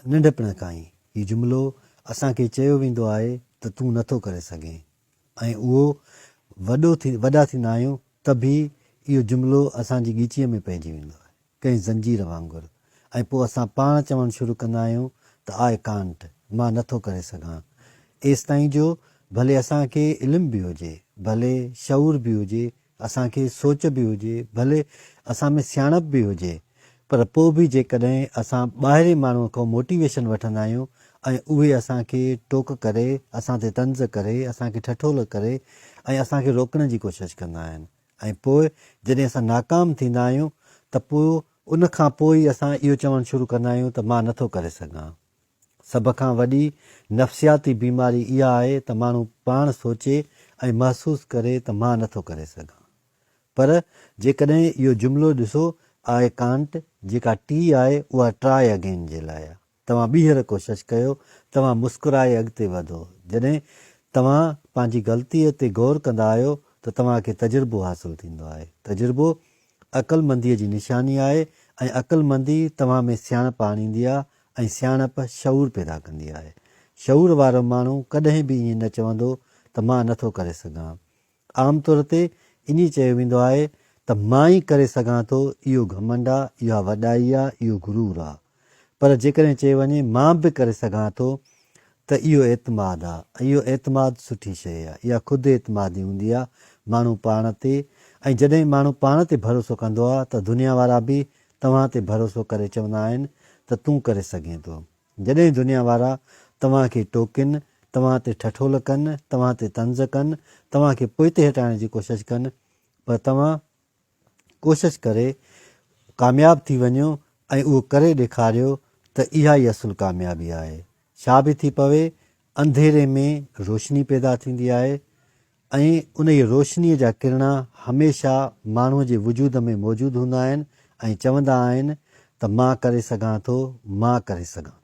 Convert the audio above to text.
नंढपण खां ई हीउ जुमिलो असांखे चयो वेंदो आहे त तूं नथो करे सघें ऐं उहो वॾा थींदा आहियूं त बि इहो जुमिलो असांजी ॻीचीअ में पइजी वेंदो आहे कंहिं ज़ंजीर वांगुरु ऐं पोइ असां पाण चवणु शुरू कंदा आहियूं त आई कांट, मां नथो करे सघां। एसि ताईं जो भले असांखे इल्मु बि हुजे, भले शऊर बि हुजे, असांखे सोच बि हुजे, भले असां में सियाणप बि हुजे, पर पोइ बि जेकॾहिं असां ॿाहिरे माण्हूअ खां मोटिवेशन वठंदा आहियूं ऐं उहे असांखे टोक करे, असां ते तंज़ करे, असांखे ठठोल करे ऐं असांखे रोकण जी कोशिशि कंदा आहिनि ऐं पोइ जॾहिं असां नाकाम थींदा आहियूं त पोइ उन खां पोइ ई असां इहो चवणु शुरू कंदा आहियूं त मां नथो करे सघां। सभ खां वॾी नफ़्सियाती बीमारी इहा आहे त माण्हू पाण सोचे ऐं महसूसु करे त मां नथो करे सघां। पर जेकॾहिं इहो जुमिलो ॾिसो आई कांट, जेका टी आहे उहा ट्राई अगेन जे लाइ आहे। तव्हां ॿीहर कोशिशि कयो, तव्हां मुस्कुराए अॻिते वधो। जॾहिं तव्हां पंहिंजी ग़लतीअ ते गौर कंदा आहियो त तव्हांखे तजुर्बो हासिलु थींदो आहे। तजुर्बो अक़लमंदीअ जी निशानी आहे ऐं अक़लमंदी तव्हां में सियाणप आणींदी आहे ऐं सियाणप शऊर पैदा कंदी आहे। शऊर वारो माण्हू कॾहिं बि ईअं न चवंदो त मां नथो करे सघां। आम तौर ते इन चयो वेंदो आहे त मां ई करे सघां थो, इहो घमंड आहे, इहा वॾाई आहे, इहो गुरूर आहे। पर जेकॾहिं चयो वञे मां बि करे सघां थो त इहो एतमाद आहे। इहो एतमाद सुठी शइ आहे, इहा ख़ुदि एतमादी हूंदी आहे माण्हू पाण ते। ऐं जॾहिं माण्हू पाण ते भरोसो कंदो आहे त दुनिया वारा बि तव्हां ते भरोसो करे चवंदा आहिनि त तूं करे सघें थो। जॾहिं दुनिया वारा तव्हांखे टोकिन, तव्हां ते ठठोल कनि, तव्हां ते तंज़ कनि, तव्हांखे पोइते हटाइण जी कोशिशि कनि, पर तव्हां कोशिशि करे कामयाबु थी वञो ऐं उहो करे ॾेखारियो त इहा ई असुलु कामयाबी आहे। छा बि थी पवे, अंधेरे में रोशनी पैदा थींदी आहे ऐं उन ई रोशनीअ जा किरणा हमेशह माण्हूअ जे वजूद में मौजूदु हूंदा आहिनि ऐं चवंदा आहिनि त मां करे सघां थो, मां करे सघां थो।